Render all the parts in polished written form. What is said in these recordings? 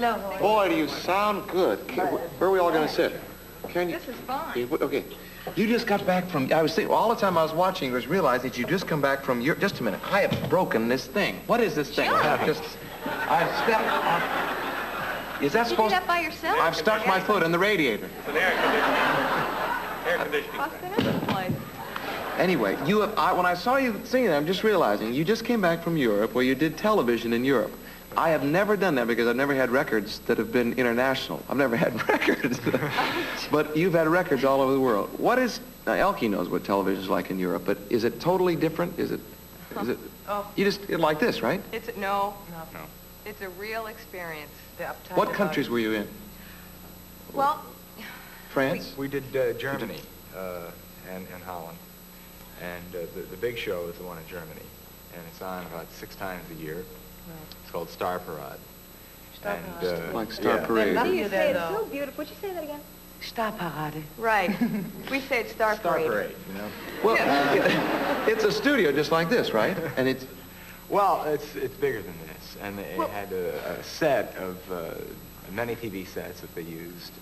Hello. Boy, do you sound good. Where are we all going to sit? Can you? This is fine. Okay. You just got back from, I was thinking, all the time I was watching, I was realizing that you just come back from Europe. Just a minute. I have broken this thing. What is this thing? Sure. I've stepped on. Is that You supposed did that by yourself? I've stuck my foot in the radiator. It's an air conditioning. What's the next place? Anyway, when I saw you singing that, I'm just realizing you just came back from Europe where you did television in Europe. I have never done that because I've never had records that have been international. I've never had records. But you've had records all over the world. What is, now Elkie knows what television's like in Europe, but is it totally different? Is it, Oh. you just, like this, right? No. It's a real experience. What countries were you in? Well, France? We did Germany and Holland. And the big show is the one in Germany. And it's on about 6 times a year. It's called Star Parade. Like Star Parade. you say it's so beautiful. Would you say that again? Star Parade. Right. We say it's Star Parade. Star Parade, you know. Well, it's a studio just like this, right? And it's... Well, it's bigger than this. And it had a set of many TV sets that they used.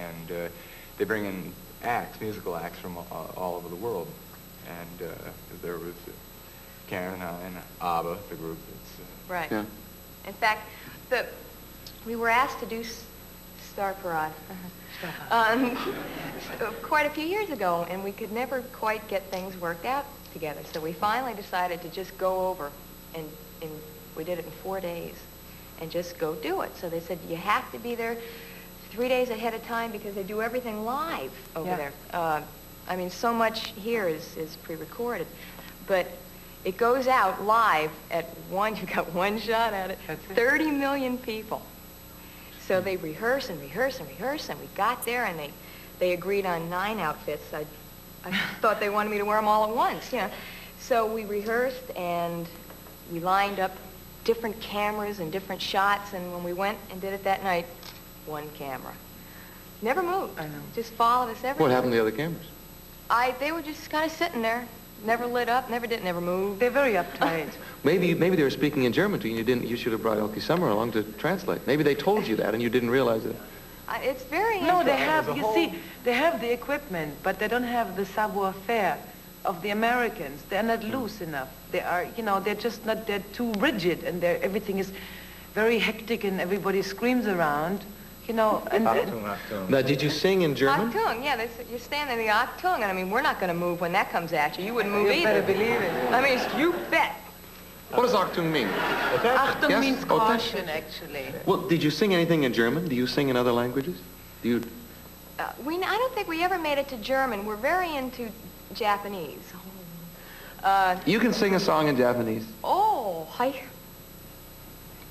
And they bring in acts, musical acts from all over the world. And there was Karen and I and ABBA, the group. Right. Yeah. In fact, we were asked to do Star Parade quite a few years ago, and we could never quite get things worked out together. So we finally decided to just go over, and we did it in 4 days, and just go do it. So they said, you have to be there 3 days ahead of time because they do everything live over there. I mean, so much here is pre-recorded, but it goes out live at you got one shot at it, 30 million people. So they rehearse and rehearse and rehearse, and we got there, and they agreed on 9 outfits. I thought they wanted me to wear them all at once, you know. So we rehearsed, and we lined up different cameras and different shots, and when we went and did it that night, one camera. Never moved. I know. Just followed us everywhere. What happened to the other cameras? They were just kind of sitting there, never lit up, never moved. They're very uptight. Maybe they were speaking in German to you and you should have brought Elkie Summer along to translate. Maybe they told you that and you didn't realize it. It's very No, they interesting. have, you see, they have the equipment, but they don't have the savoir-faire of the Americans. They're not loose enough. They are, you know, they're just not, they're too rigid, and everything is very hectic, and everybody screams around, you know. And Now, did you sing in German? Achtung, yeah, you're standing in the Achtung, and I mean, we're not going to move when that comes at you. You wouldn't move You either. better believe it. I mean, you bet. What does Achtung mean? Achtung Yes? means Oh, caution, actually. Well, did you sing anything in German? Do you sing in other languages? Do you... I don't think we ever made it to German. We're very into Japanese. You can sing a song in Japanese. Oh, hi.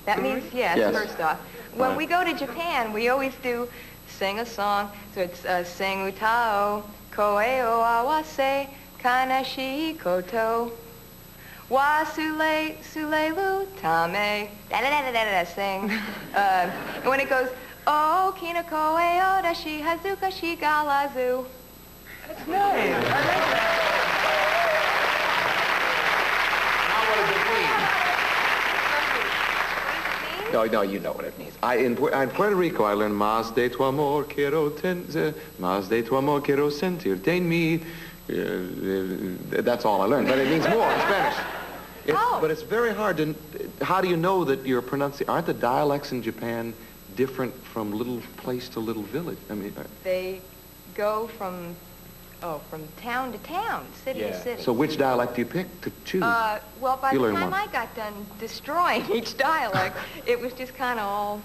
That means yes, Yes. first off. When Right. we go to Japan, we always do sing a song. So it's sing utao, koe o awase, kanashi koto, wa sule sulelu tame, da-da-da-da-da-da, sing. And when it goes, oh, kina koe o dashi hazuka shi galazu. That's nice. No, you know what it means. In Puerto Rico, I learned Más de tu amor quiero más de tu amor quiero sentirte en mí. That's all I learned, but it means more in Spanish. But it's very hard to... How do you know that you're pronouncing... Aren't the dialects in Japan different from little place to little village? I mean... They go from town to town, city to city. So which dialect do you pick to choose? Well, by You the learn time one. I got done destroying each dialect, it was just kind of all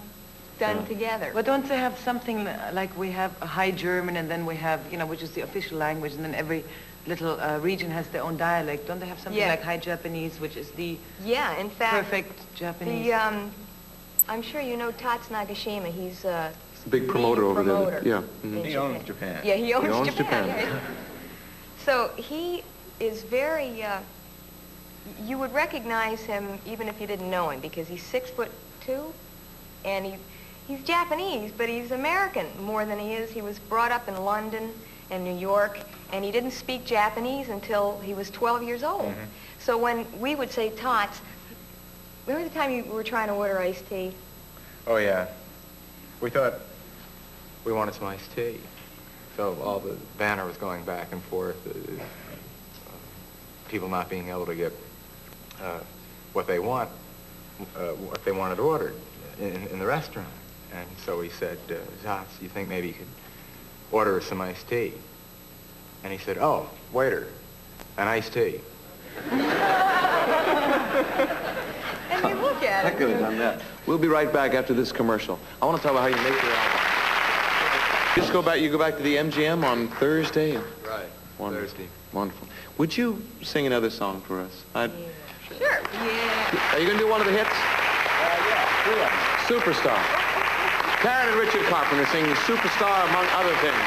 done together. But don't they have something like we have a High German, and then we have, you know, which is the official language, and then every little region has their own dialect. Don't they have something like High Japanese, which is the Yeah, in fact, perfect Japanese? I'm sure you know Tats Nagashima. He's Big promoter over there. promoter Yeah. in He owns Japan. Yeah, he owns Japan. Yeah. So he is very, you would recognize him even if you didn't know him, because he's 6'2", and he's Japanese, but he's American more than he is. He was brought up in London and New York, and he didn't speak Japanese until he was 12 years old. Mm-hmm. So when we would say Tots, remember the time you were trying to order iced tea? Oh, yeah. We thought we wanted some iced tea. So all the banner was going back and forth, people not being able to get what they wanted ordered in the restaurant. And so we said, Zotz, you think maybe you could order us some iced tea? And he said, oh, waiter, an iced tea. And you look at I it. could have done that. We'll be right back after this commercial. I want to talk about how you make your album. You go back to the MGM on Thursday? Right, Wonderful. Thursday. Wonderful. Would you sing another song for us? Sure. Yeah. Are you going to do one of the hits? Yeah, Superstar. Karen and Richard Carpenter singing Superstar, among other things.